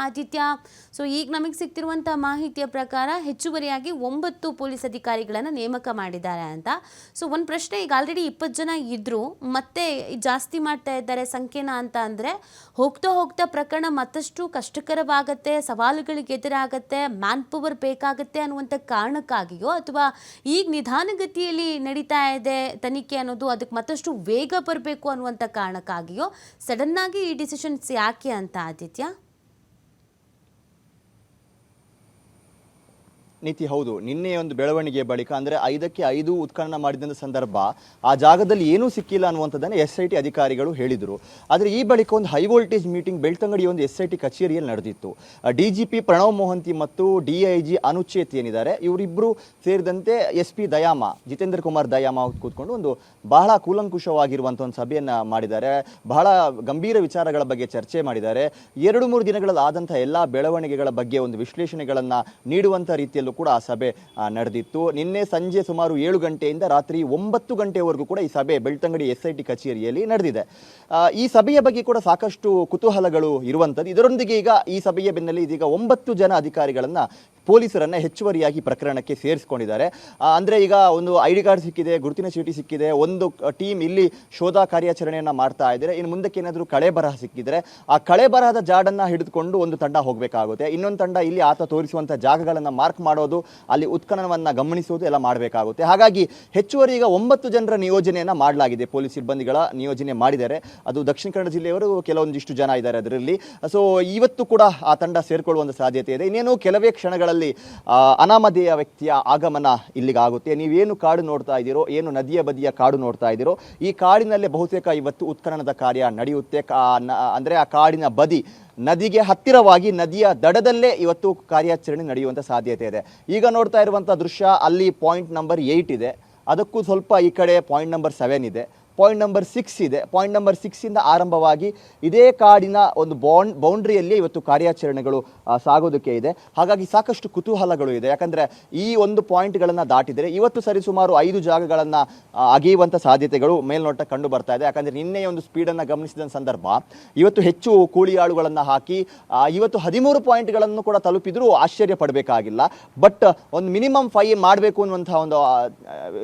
Aditya. So ಈಗ ನಮಗೆ ಸಿಗ್ತಿರುವಂಥ ಮಾಹಿತಿಯ ಪ್ರಕಾರ ಹೆಚ್ಚುವರಿಯಾಗಿ 9 ಪೊಲೀಸ್ ಅಧಿಕಾರಿಗಳನ್ನು ನೇಮಕ ಮಾಡಿದ್ದಾರೆ ಅಂತ. ಸೊ ಒಂದು ಪ್ರಶ್ನೆ, ಈಗ ಆಲ್ರೆಡಿ 20 ಜನ ಇದ್ದರು, ಮತ್ತೆ ಜಾಸ್ತಿ ಮಾಡ್ತಾ ಇದ್ದಾರೆ ಸಂಖ್ಯೆನ ಅಂತ ಅಂದರೆ ಹೋಗ್ತಾ ಹೋಗ್ತಾ ಪ್ರಕರಣ ಮತ್ತಷ್ಟು ಕಷ್ಟಕರವಾಗತ್ತೆ, ಸವಾಲುಗಳಿಗೆ ಎದುರಾಗತ್ತೆ, ಮ್ಯಾನ್ ಪವರ್ ಬೇಕಾಗತ್ತೆ ಅನ್ನುವಂಥ ಕಾರಣಕ್ಕಾಗಿಯೋ ಅಥವಾ ಈಗ ನಿಧಾನಗತಿಯಲ್ಲಿ ನಡೀತಾ ಇದೆ ತನಿಖೆ ಅನ್ನೋದು ಅದಕ್ಕೆ ಮತ್ತಷ್ಟು ವೇಗ ಬರಬೇಕು ಅನ್ನುವಂಥ ಕಾರಣಕ್ಕಾಗಿಯೋ ಸಡನ್ ಆಗಿ ಈ ಡಿಸಿಷನ್ಸ್ ಯಾಕೆ ಅಂತ ಆದಿತ್ಯ? ನೀತಿ ಹೌದು, ನಿನ್ನೆ ಒಂದು ಬೆಳವಣಿಗೆ ಬಳಿಕ ಅಂದರೆ 5ಕ್ಕೆ 5 ಉತ್ಖನನ ಮಾಡಿದಂಥ ಸಂದರ್ಭ ಆ ಜಾಗದಲ್ಲಿ ಏನೂ ಸಿಕ್ಕಿಲ್ಲ ಅನ್ನುವಂಥದ್ದನ್ನು SIT ಅಧಿಕಾರಿಗಳು ಹೇಳಿದರು. ಆದರೆ ಈ ಬಳಿಕ ಒಂದು ಹೈ ವೋಲ್ಟೇಜ್ ಮೀಟಿಂಗ್ ಬೆಳ್ತಂಗಡಿ ಒಂದು SIT ಕಚೇರಿಯಲ್ಲಿ ನಡೆದಿತ್ತು. DGP ಪ್ರಣವ್ ಮೊಹಂತಿ ಮತ್ತು DIG ಅನುಚೇತ್ ಏನಿದ್ದಾರೆ ಇವರಿಬ್ಬರು ಸೇರಿದಂತೆ SP ದಯಾಮ ಜಿತೇಂದ್ರ ಕುಮಾರ್ ದಯಾಮ ಕೂತ್ಕೊಂಡು ಒಂದು ಬಹಳ ಕೂಲಂಕುಷವಾಗಿರುವಂಥ ಒಂದು ಸಭೆಯನ್ನು ಮಾಡಿದ್ದಾರೆ. ಬಹಳ ಗಂಭೀರ ವಿಚಾರಗಳ ಬಗ್ಗೆ ಚರ್ಚೆ ಮಾಡಿದ್ದಾರೆ. 2-3 ದಿನಗಳಲ್ಲಿ ಆದಂಥ ಎಲ್ಲ ಬೆಳವಣಿಗೆಗಳ ಬಗ್ಗೆ ಒಂದು ವಿಶ್ಲೇಷಣೆಗಳನ್ನು ನೀಡುವಂಥ ರೀತಿಯಲ್ಲೂ ಕೂಡ ಆ ಸಭೆ ನಡೆದಿತ್ತು. ನಿನ್ನೆ ಸಂಜೆ ಸುಮಾರು 7 ಗಂಟೆಯಿಂದ ರಾತ್ರಿ 9 ಗಂಟೆವರೆಗೂ ಕೂಡ ಈ ಸಭೆ ಬೆಳ್ತಂಗಡಿ SIT ಕಚೇರಿಯಲ್ಲಿ ನಡೆದಿದೆ. ಈ ಸಭೆಯ ಬಗ್ಗೆ ಕೂಡ ಸಾಕಷ್ಟು ಕುತೂಹಲಗಳು ಇರುವಂಥದ್ದು. ಇದರೊಂದಿಗೆ ಈಗ ಈ ಸಭೆಯ ಬೆನ್ನಲ್ಲೇ ಇದೀಗ 9 ಜನ ಅಧಿಕಾರಿಗಳನ್ನ ಪೊಲೀಸರನ್ನ ಹೆಚ್ಚುವರಿಯಾಗಿ ಪ್ರಕರಣಕ್ಕೆ ಸೇರಿಸಿಕೊಂಡಿದ್ದಾರೆ. ಅಂದರೆ ಈಗ ಒಂದು ID ಕಾರ್ಡ್ ಸಿಕ್ಕಿದೆ, ಗುರುತಿನ ಚೀಟಿ ಸಿಕ್ಕಿದೆ, ಒಂದು ಟೀಮ್ ಇಲ್ಲಿ ಶೋಧ ಕಾರ್ಯಾಚರಣೆಯನ್ನು ಮಾಡ್ತಾ ಇದ್ದಾರೆ. ಇನ್ನು ಮುಂದಕ್ಕೆ ಏನಾದರೂ ಕಳೆ ಬರಹ ಸಿಕ್ಕಿದ್ರೆ ಆ ಕಳೆ ಬರಹದ ಜಾಡನ್ನು ಹಿಡಿದುಕೊಂಡು ಒಂದು ತಂಡ ಹೋಗಬೇಕಾಗುತ್ತೆ, ಇನ್ನೊಂದು ತಂಡ ಇಲ್ಲಿ ಆತ ತೋರಿಸುವಂಥ ಜಾಗಗಳನ್ನು ಮಾರ್ಕ್ ಮಾಡೋದು, ಅಲ್ಲಿ ಉತ್ಖನನವನ್ನು ಗಮನಿಸೋದು ಎಲ್ಲ ಮಾಡಬೇಕಾಗುತ್ತೆ. ಹಾಗಾಗಿ ಹೆಚ್ಚುವರಿ ಈಗ 9 ಜನರ ನಿಯೋಜನೆಯನ್ನು ಮಾಡಲಾಗಿದೆ, ಪೊಲೀಸ್ ಸಿಬ್ಬಂದಿಗಳ ನಿಯೋಜನೆ ಮಾಡಿದ್ದಾರೆ. ಅದು ದಕ್ಷಿಣ ಕನ್ನಡ ಜಿಲ್ಲೆಯವರು ಕೆಲವೊಂದಿಷ್ಟು ಜನ ಇದ್ದಾರೆ ಅದರಲ್ಲಿ. ಸೊ ಇವತ್ತು ಕೂಡ ಆ ತಂಡ ಸೇರ್ಕೊಳ್ಳುವಂಥ ಸಾಧ್ಯತೆ ಇದೆ. ಇನ್ನೇನು ಕೆಲವೇ ಕ್ಷಣಗಳ ಅನಾಮಧೇಯ ವ್ಯಕ್ತಿಯ ಆಗಮನ ಇಲ್ಲಿಗಾಗುತ್ತೆ. ನೀವೇನು ಕಾಡು ನೋಡ್ತಾ ಇದ್ದೀರೋ, ಏನು ನದಿಯ ಬದಿಯ ಕಾಡು ನೋಡ್ತಾ ಇದ್ದೀರೋ, ಈ ಕಾಡಿನಲ್ಲೇ ಬಹುತೇಕ ಇವತ್ತು ಉತ್ಖನನದ ಕಾರ್ಯ ನಡೆಯುತ್ತೆ. ಅಂದರೆ ಆ ಕಾಡಿನ ಬದಿ ನದಿಗೆ ಹತ್ತಿರವಾಗಿ ನದಿಯ ದಡದಲ್ಲೇ ಇವತ್ತು ಕಾರ್ಯಾಚರಣೆ ನಡೆಯುವಂಥ ಸಾಧ್ಯತೆ ಇದೆ. ಈಗ ನೋಡ್ತಾ ಇರುವಂಥ ದೃಶ್ಯ ಅಲ್ಲಿ ಪಾಯಿಂಟ್ ನಂಬರ್ 8 ಇದೆ, ಅದಕ್ಕೂ ಸ್ವಲ್ಪ ಈ ಕಡೆ ಪಾಯಿಂಟ್ ನಂಬರ್ 7 ಇದೆ, ಪಾಯಿಂಟ್ ನಂಬರ್ 6 ಇದೆ. ಪಾಯಿಂಟ್ ನಂಬರ್ 6 ಇಂದ ಆರಂಭವಾಗಿ ಇದೇ ಕಾಡಿನ ಒಂದು ಬೌಂಡ್ರಿಯಲ್ಲಿ ಇವತ್ತು ಕಾರ್ಯಾಚರಣೆಗಳು ಸಾಗೋದಕ್ಕೆ ಇದೆ. ಹಾಗಾಗಿ ಸಾಕಷ್ಟು ಕುತೂಹಲಗಳು ಇದೆ. ಯಾಕಂದರೆ ಈ ಒಂದು ಪಾಯಿಂಟ್ಗಳನ್ನು ದಾಟಿದರೆ ಇವತ್ತು ಸರಿಸುಮಾರು 5 ಜಾಗಗಳನ್ನು ಅಗೆಯುವಂಥ ಸಾಧ್ಯತೆಗಳು ಮೇಲ್ನೋಟ ಕಂಡು ಬರ್ತಾ ಇದೆ. ಯಾಕಂದರೆ ನಿನ್ನೆ ಒಂದು ಸ್ಪೀಡನ್ನು ಗಮನಿಸಿದ ಸಂದರ್ಭ ಇವತ್ತು ಹೆಚ್ಚು ಕೂಳಿಯಾಳುಗಳನ್ನು ಹಾಕಿ ಇವತ್ತು 13 ಪಾಯಿಂಟ್ಗಳನ್ನು ಕೂಡ ತಲುಪಿದ್ರೂ ಆಶ್ಚರ್ಯ ಪಡಬೇಕಾಗಿಲ್ಲ. ಬಟ್ ಒಂದು ಮಿನಿಮಮ್ 5 ಮಾಡಬೇಕು ಅನ್ನುವಂಥ ಒಂದು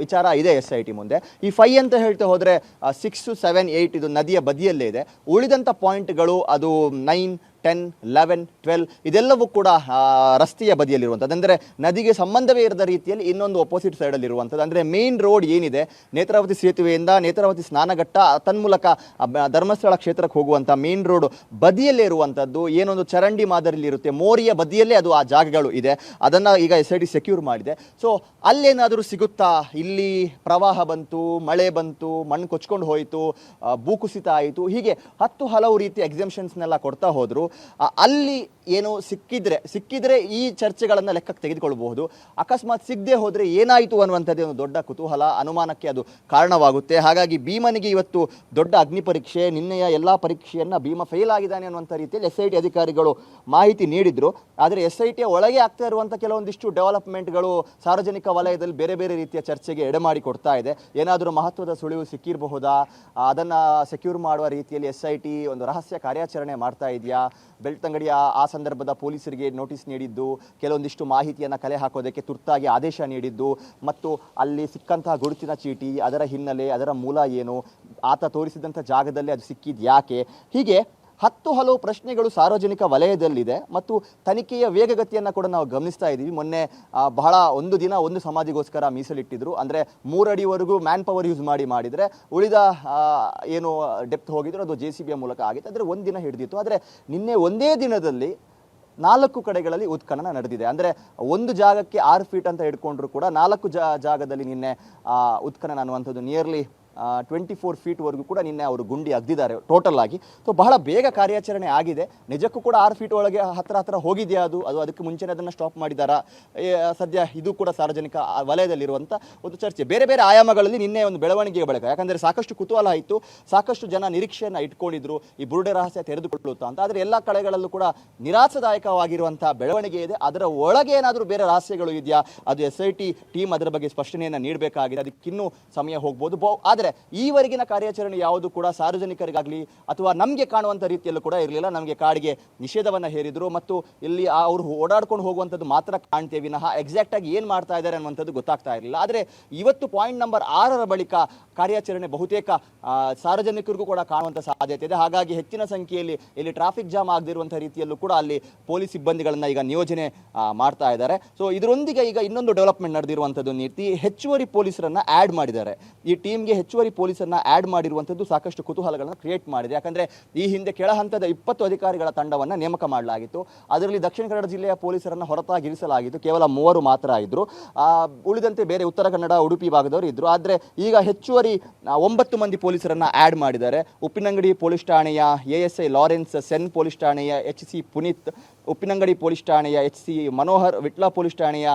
ವಿಚಾರ ಇದೆ SIT ಮುಂದೆ. ಈ 5 ಅಂತ ಹೇಳ್ತಾ ಹೋದರೆ 6, 7, 8 ಇದು ನದಿಯ ಬದಿಯಲ್ಲೇ ಇದೆ. ಉಳಿದಂಥ ಪಾಯಿಂಟ್ಗಳು ಅದು 9, 10, 11, 12 ಇದೆಲ್ಲವೂ ಕೂಡ ರಸ್ತೆಯ ಬದಿಯಲ್ಲಿರುವಂಥದ್ದು, ಅಂದರೆ ನದಿಗೆ ಸಂಬಂಧವೇ ಇರದ ರೀತಿಯಲ್ಲಿ ಇನ್ನೊಂದು ಅಪೋಸಿಟ್ ಸೈಡಲ್ಲಿ ಇರುವಂಥದ್ದು. ಅಂದರೆ ಮೇನ್ ರೋಡ್ ಏನಿದೆ ನೇತ್ರಾವತಿ ಸೇತುವೆಯಿಂದ ನೇತ್ರಾವತಿ ಸ್ನಾನಘಟ್ಟ ತನ್ಮೂಲಕ ಧರ್ಮಸ್ಥಳ ಕ್ಷೇತ್ರಕ್ಕೆ ಹೋಗುವಂಥ ಮೇನ್ ರೋಡ್ ಬದಿಯಲ್ಲೇ ಇರುವಂಥದ್ದು. ಏನೊಂದು ಚರಂಡಿ ಮಾದರಿಯಲ್ಲಿ ಇರುತ್ತೆ, ಮೋರಿಯ ಬದಿಯಲ್ಲೇ ಅದು ಆ ಜಾಗಗಳು ಇದೆ. ಅದನ್ನು ಈಗ SIT ಸೆಕ್ಯೂರ್ ಮಾಡಿದೆ. ಸೊ ಅಲ್ಲೇನಾದರೂ ಸಿಗುತ್ತಾ? ಇಲ್ಲಿ ಪ್ರವಾಹ ಬಂತು, ಮಳೆ ಬಂತು, ಮಣ್ಣು ಕೊಚ್ಕೊಂಡು ಹೋಯಿತು, ಭೂಕುಸಿತ ಆಯಿತು, ಹೀಗೆ 10 ಹಲವು ರೀತಿಯ ಎಕ್ಸೆಂಪ್ಷನ್ಸ್ನೆಲ್ಲ ಕೊಡ್ತಾ ಹೋದರು. ಅಲ್ಲಿ ಏನು ಸಿಕ್ಕಿದ್ರೆ ಈ ಚರ್ಚೆಗಳನ್ನು ಲೆಕ್ಕಕ್ಕೆ ತೆಗೆದುಕೊಳ್ಳಬಹುದು. ಅಕಸ್ಮಾತ್ ಸಿಗದೆ ಹೋದರೆ ಏನಾಯಿತು ಅನ್ನುವಂಥದ್ದೇ ಒಂದು ದೊಡ್ಡ ಕುತೂಹಲ, ಅನುಮಾನಕ್ಕೆ ಅದು ಕಾರಣವಾಗುತ್ತೆ. ಹಾಗಾಗಿ ಭೀಮನಿಗೆ ಇವತ್ತು ದೊಡ್ಡ ಅಗ್ನಿ ಪರೀಕ್ಷೆ, ನಿನ್ನೆಯ ಎಲ್ಲ ಪರೀಕ್ಷೆಯನ್ನು ಭೀಮ ಫೇಲ್ ಆಗಿದ್ದಾನೆ ಅನ್ನುವಂಥ ರೀತಿಯಲ್ಲಿ SIT ಅಧಿಕಾರಿಗಳು ಮಾಹಿತಿ ನೀಡಿದ್ರು. ಆದರೆ SIT ಒಳಗೆ ಆಗ್ತಾ ಇರುವಂಥ ಕೆಲವೊಂದಿಷ್ಟು ಡೆವಲಪ್ಮೆಂಟ್ಗಳು ಸಾರ್ವಜನಿಕ ವಲಯದಲ್ಲಿ ಬೇರೆ ಬೇರೆ ರೀತಿಯ ಚರ್ಚೆಗೆ ಎಡೆಮಾಡಿ ಕೊಡ್ತಾ ಇದೆ. ಏನಾದರೂ ಮಹತ್ವದ ಸುಳಿವು ಸಿಕ್ಕಿರಬಹುದಾ, ಅದನ್ನು ಸೆಕ್ಯೂರ್ ಮಾಡುವ ರೀತಿಯಲ್ಲಿ SIT ಒಂದು ರಹಸ್ಯ ಕಾರ್ಯಾಚರಣೆ ಮಾಡ್ತಾ ಇದೆಯಾ? ಬೆಳ್ತಂಗಡಿಯ ಆ ಸಂದರ್ಭದ ಪೊಲೀಸರಿಗೆ ನೋಟಿಸ್ ನೀಡಿದ್ದು, ಕೆಲವೊಂದಿಷ್ಟು ಮಾಹಿತಿಯನ್ನು ಕಲೆ ಹಾಕೋದಕ್ಕೆ ತುರ್ತಾಗಿ ಆದೇಶ ನೀಡಿದ್ದು, ಮತ್ತು ಅಲ್ಲಿ ಸಿಕ್ಕಂತಹ ಗುರುತಿನ ಚೀಟಿ, ಅದರ ಹಿನ್ನೆಲೆ, ಅದರ ಮೂಲ ಏನು, ಆತ ತೋರಿಸಿದಂಥ ಜಾಗದಲ್ಲಿ ಅದು ಸಿಕ್ಕಿದ್ದು ಯಾಕೆ, ಹೀಗೆ 10 ಹಲವು ಪ್ರಶ್ನೆಗಳು ಸಾರ್ವಜನಿಕ ವಲಯದಲ್ಲಿದೆ. ಮತ್ತು ತನಿಖೆಯ ವೇಗಗತಿಯನ್ನು ಕೂಡ ನಾವು ಗಮನಿಸ್ತಾ ಇದ್ದೀವಿ. ಮೊನ್ನೆ ಬಹಳ ಒಂದು ದಿನ ಒಂದು ಸಮಾಧಿಗೋಸ್ಕರ ಮೀಸಲಿಟ್ಟಿದ್ರು. ಅಂದರೆ 3 ಅಡಿವರೆಗೂ ಮ್ಯಾನ್ ಪವರ್ ಯೂಸ್ ಮಾಡಿದರೆ ಉಳಿದ ಏನು ಡೆಪ್ತ್ ಹೋಗಿದ್ರು ಅದು JCB ಮೂಲಕ ಆಗಿತ್ತು. ಆದರೆ ಒಂದು ದಿನ ಹಿಡಿದಿತ್ತು. ಆದರೆ ನಿನ್ನೆ ಒಂದೇ ದಿನದಲ್ಲಿ 4 ಕಡೆಗಳಲ್ಲಿ ಉತ್ಖನನ ನಡೆದಿದೆ. ಅಂದರೆ ಒಂದು ಜಾಗಕ್ಕೆ 6 ಫೀಟ್ ಅಂತ ಹಿಡ್ಕೊಂಡ್ರು ಕೂಡ 4 ಜಾಗದಲ್ಲಿ ನಿನ್ನೆ ಉತ್ಖನನ ಅನ್ನುವಂಥದ್ದು ನಿಯರ್ಲಿ 24 ಫೀಟ್ವರೆಗೂ ಕೂಡ ನಿನ್ನೆ ಅವರು ಗುಂಡಿ ಅಗ್ದಿದ್ದಾರೆ ಟೋಟಲ್ ಆಗಿ. ಸೊ ಬಹಳ ಬೇಗ ಕಾರ್ಯಾಚರಣೆ ಆಗಿದೆ. ನಿಜಕ್ಕೂ ಕೂಡ 6 ಫೀಟ್ ಒಳಗೆ ಹತ್ರ ಹೋಗಿದೆಯಾ ಅದು ಅದಕ್ಕೆ ಮುಂಚೆನೇ ಅದನ್ನು ಸ್ಟಾಪ್ ಮಾಡಿದ್ದಾರಾ? ಸದ್ಯ ಇದು ಕೂಡ ಸಾರ್ವಜನಿಕ ವಲಯದಲ್ಲಿರುವಂಥ ಒಂದು ಚರ್ಚೆ. ಬೇರೆ ಬೇರೆ ಆಯಾಮಗಳಲ್ಲಿ ನಿನ್ನೆ ಒಂದು ಬೆಳವಣಿಗೆ ಬಳಿಕ, ಯಾಕಂದರೆ ಸಾಕಷ್ಟು ಕುತೂಹಲ ಆಯಿತು, ಸಾಕಷ್ಟು ಜನ ನಿರೀಕ್ಷೆಯನ್ನು ಇಟ್ಕೊಂಡಿದ್ರು ಈ ಬುರುಡೆ ರಹಸ್ಯ ತೆರೆದುಕೊಳ್ಳುತ್ತಾ ಅಂತ. ಆದರೆ ಎಲ್ಲ ಕಡೆಗಳಲ್ಲೂ ಕೂಡ ನಿರಾಶಾದಾಯಕವಾಗಿರುವಂಥ ಬೆಳವಣಿಗೆ ಇದೆ. ಅದರ ಒಳಗೆ ಏನಾದರೂ ಬೇರೆ ರಹಸ್ಯಗಳು ಇದೆಯಾ? ಅದು SIT ಟೀಮ್ ಅದರ ಬಗ್ಗೆ ಸ್ಪಷ್ಟನೆಯನ್ನು ನೀಡಬೇಕಾಗಿದೆ. ಅದಕ್ಕಿನ್ನೂ ಸಮಯ ಹೋಗ್ಬೋದು. ಆದರೆ ಆದರೆ ಈವರೆಗಿನ ಕಾರ್ಯಾಚರಣೆ ಯಾವುದು ಕೂಡ ಸಾರ್ವಜನಿಕರಿಗಾಗಲಿ ಅಥವಾ ನಮಗೆ ಕಾಣುವಂಥ ರೀತಿಯಲ್ಲೂ ಕೂಡ ಇರಲಿಲ್ಲ. ನಮಗೆ ಕಾಡಿಗೆ ನಿಷೇಧವನ್ನು ಹೇರಿದ್ರು ಮತ್ತು ಇಲ್ಲಿ ಅವರು ಓಡಾಡ್ಕೊಂಡು ಹೋಗುವಂಥದ್ದು ಮಾತ್ರ ಕಾಣ್ತೇವೆ ವಿನಃ ಎಕ್ಸಾಕ್ಟ್ ಆಗಿ ಏನು ಮಾಡ್ತಾ ಇದ್ದಾರೆ ಅನ್ನುವಂಥದ್ದು ಗೊತ್ತಾಗ್ತಾ ಇರಲಿಲ್ಲ. ಆದರೆ ಇವತ್ತು ಪಾಯಿಂಟ್ ನಂಬರ್ 6ರ ಬಳಿಕ ಕಾರ್ಯಾಚರಣೆ ಬಹುತೇಕ ಸಾರ್ವಜನಿಕರಿಗೂ ಕೂಡ ಕಾಣುವಂಥ ಸಾಧ್ಯತೆ ಇದೆ. ಹಾಗಾಗಿ ಹೆಚ್ಚಿನ ಸಂಖ್ಯೆಯಲ್ಲಿ ಇಲ್ಲಿ ಟ್ರಾಫಿಕ್ ಜಾಮ್ ಆಗದಿರುವಂಥ ರೀತಿಯಲ್ಲೂ ಕೂಡ ಅಲ್ಲಿ ಪೊಲೀಸ್ ಸಿಬ್ಬಂದಿಗಳನ್ನ ಈಗ ನಿಯೋಜನೆ ಮಾಡ್ತಾ ಇದ್ದಾರೆ. ಸೊ ಇದರೊಂದಿಗೆ ಈಗ ಇನ್ನೊಂದು ಡೆವಲಪ್ಮೆಂಟ್ ನಡೆದಿರುವಂಥದ್ದು ನೀತಿ ಹೆಚ್ಚುವರಿ ಪೊಲೀಸರನ್ನ ಆ್ಯಡ್ ಮಾಡಿದ್ದಾರೆ. ಈ ಟೀಮ್ಗೆ ಹೆಚ್ಚುವರಿ ಪೊಲೀಸರನ್ನ ಆ್ಯಡ್ ಮಾಡಿರುವಂಥದ್ದು ಸಾಕಷ್ಟು ಕುತೂಹಲಗಳನ್ನು ಕ್ರಿಯೇಟ್ ಮಾಡಿದೆ. ಯಾಕಂದರೆ ಈ ಹಿಂದೆ ಕೆಳ ಹಂತದ 20 ಅಧಿಕಾರಿಗಳ ತಂಡವನ್ನು ನೇಮಕ ಮಾಡಲಾಗಿತ್ತು. ಅದರಲ್ಲಿ ದಕ್ಷಿಣ ಕನ್ನಡ ಜಿಲ್ಲೆಯ ಪೊಲೀಸರನ್ನು ಹೊರತಾಗಿರಿಸಲಾಗಿತ್ತು. ಕೇವಲ 3 ಮಾತ್ರ ಇದ್ದರು. ಉಳಿದಂತೆ ಬೇರೆ ಉತ್ತರ ಕನ್ನಡ, ಉಡುಪಿ ಭಾಗದವರು ಇದ್ದರು. ಆದರೆ ಈಗ ಹೆಚ್ಚುವರಿ 9 ಮಂದಿ ಪೊಲೀಸರನ್ನ ಆ್ಯಡ್ ಮಾಡಿದ್ದಾರೆ. ಉಪ್ಪಿನಂಗಡಿ ಪೊಲೀಸ್ ಠಾಣೆಯ ASI ಲಾರೆನ್ಸ್, ಸೆನ್ ಪೊಲೀಸ್ ಠಾಣೆಯ HC ಪುನೀತ್, ಉಪ್ಪಿನಂಗಡಿ ಪೊಲೀಸ್ ಠಾಣೆಯ HC ಮನೋಹರ್, ವಿಟ್ಲ ಪೊಲೀಸ್ ಠಾಣೆಯ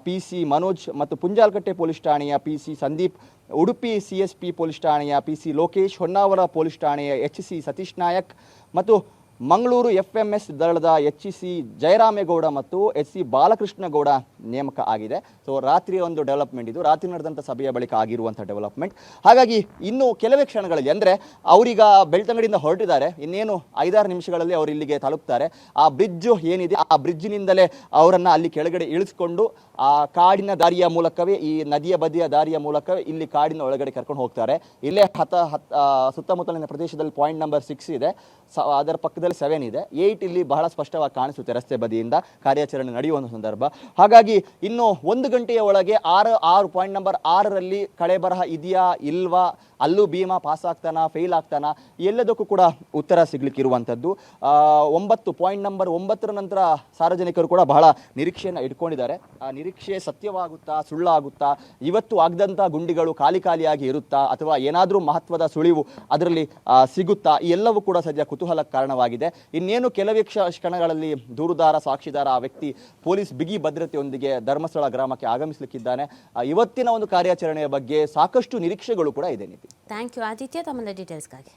PC ಮನೋಜ್ ಮತ್ತು ಪುಂಜಾಲಕಟ್ಟೆ ಪೊಲೀಸ್ ಠಾಣೆಯ PC Sandeep, Udupi CSP police ಠಾಣೆಯ PC ಲೋಕೇಶ್, ಹೊನ್ನಾವರ ಪೊಲೀಸ್ ಠಾಣೆಯ HC ಸತೀಶ್ ನಾಯಕ್ ಮತ್ತು ಮಂಗಳೂರು FMS ದಳದ HC ಜಯರಾಮೇಗೌಡ ಮತ್ತು HC ಬಾಲಕೃಷ್ಣಗೌಡ ನೇಮಕ ಆಗಿದೆ. ಸೊ ರಾತ್ರಿ ಒಂದು ಡೆವಲಪ್ಮೆಂಟ್ ಇದು, ರಾತ್ರಿ ನಡೆದಂಥ ಸಭೆಯ ಬಳಿಕ ಆಗಿರುವಂಥ ಡೆವಲಪ್ಮೆಂಟ್. ಹಾಗಾಗಿ ಇನ್ನು ಕೆಲವೇ ಕ್ಷಣಗಳಲ್ಲಿ ಅಂದರೆ ಅವರೀಗ ಬೆಳ್ತಂಗಡಿಯಿಂದ ಹೊರಟಿದ್ದಾರೆ, ಇನ್ನೇನು 5-6 ನಿಮಿಷಗಳಲ್ಲಿ ಅವರು ಇಲ್ಲಿಗೆ ತಲುಪ್ತಾರೆ. ಆ ಬ್ರಿಡ್ಜು ಏನಿದೆ ಆ ಬ್ರಿಡ್ಜಿನಿಂದಲೇ ಅವರನ್ನು ಅಲ್ಲಿ ಕೆಳಗಡೆ ಇಳಿಸ್ಕೊಂಡು ಆ ಕಾಡಿನ ದಾರಿಯ ಮೂಲಕವೇ, ಈ ನದಿಯ ಬದಿಯ ದಾರಿಯ ಮೂಲಕವೇ ಇಲ್ಲಿ ಕಾಡಿನ ಒಳಗಡೆ ಕರ್ಕೊಂಡು ಹೋಗ್ತಾರೆ. ಇಲ್ಲೇ ಸುತ್ತಮುತ್ತಲಿನ ಪ್ರದೇಶದಲ್ಲಿ ಪಾಯಿಂಟ್ ನಂಬರ್ 6 ಇದೆ, ಅದರ ಪಕ್ಕದಲ್ಲಿ 7 ಇದೆ, 8 ಇಲ್ಲಿ ಬಹಳ ಸ್ಪಷ್ಟವಾಗಿ ಕಾಣಿಸುತ್ತೆ ರಸ್ತೆ ಬದಿಯಿಂದ ಕಾರ್ಯಾಚರಣೆ ನಡೆಯುವಂಥ ಸಂದರ್ಭ. ಹಾಗಾಗಿ ಇನ್ನು 1 ಗಂಟೆಯ ಒಳಗೆ ಪಾಯಿಂಟ್ ನಂಬರ್ 6ರಲ್ಲಿ ಕಳೆ ಬರಹ ಇದೆಯಾ ಇಲ್ವಾ, ಅಲ್ಲೂ ಭೀಮಾ ಪಾಸ್ ಆಗ್ತಾನಾ ಫೇಲ್ ಆಗ್ತಾನಾ, ಎಲ್ಲದಕ್ಕೂ ಕೂಡ ಉತ್ತರ ಸಿಗ್ಲಿಕ್ಕಿರುವಂಥದ್ದು. ಪಾಯಿಂಟ್ ನಂಬರ್ 9ರ ನಂತರ ಸಾರ್ವಜನಿಕರು ಕೂಡ ಬಹಳ ನಿರೀಕ್ಷೆಯನ್ನು ಇಟ್ಕೊಂಡಿದ್ದಾರೆ. ಆ ನಿರೀಕ್ಷೆ ಸತ್ಯವಾಗುತ್ತಾ ಸುಳ್ಳಾಗುತ್ತಾ, ಇವತ್ತು ಆಗದಂಥ ಗುಂಡಿಗಳು ಖಾಲಿಯಾಗಿ ಇರುತ್ತಾ ಅಥವಾ ಏನಾದರೂ ಮಹತ್ವದ ಸುಳಿವು ಅದರಲ್ಲಿ ಸಿಗುತ್ತಾ, ಈ ಎಲ್ಲವೂ ಕೂಡ ಸದ್ಯ ಕುತೂಹಲಕ್ಕೆ ಕಾರಣವಾಗಿದೆ. ಇನ್ನೇನು ಕೆಲವೇ ಕ್ಷಣಗಳಲ್ಲಿ ದೂರುದಾರ ಸಾಕ್ಷಿದಾರ ಆ ವ್ಯಕ್ತಿ ಪೊಲೀಸ್ ಬಿಗಿ ಭದ್ರತೆಯೊಂದಿಗೆ ಧರ್ಮಸ್ಥಳ ಗ್ರಾಮಕ್ಕೆ ಆಗಮಿಸಲಿಕ್ಕಿದ್ದಾನೆ. ಇವತ್ತಿನ ಒಂದು ಕಾರ್ಯಾಚರಣೆಯ ಬಗ್ಗೆ ಸಾಕಷ್ಟು ನಿರೀಕ್ಷೆಗಳು ಕೂಡ ಇದೆ. ನೀತಿ, ಥ್ಯಾಂಕ್ ಯು ಆದಿತ್ಯ ತಮ್ಮ ಡೀಟೇಲ್ಸ್ಗಾಗಿ.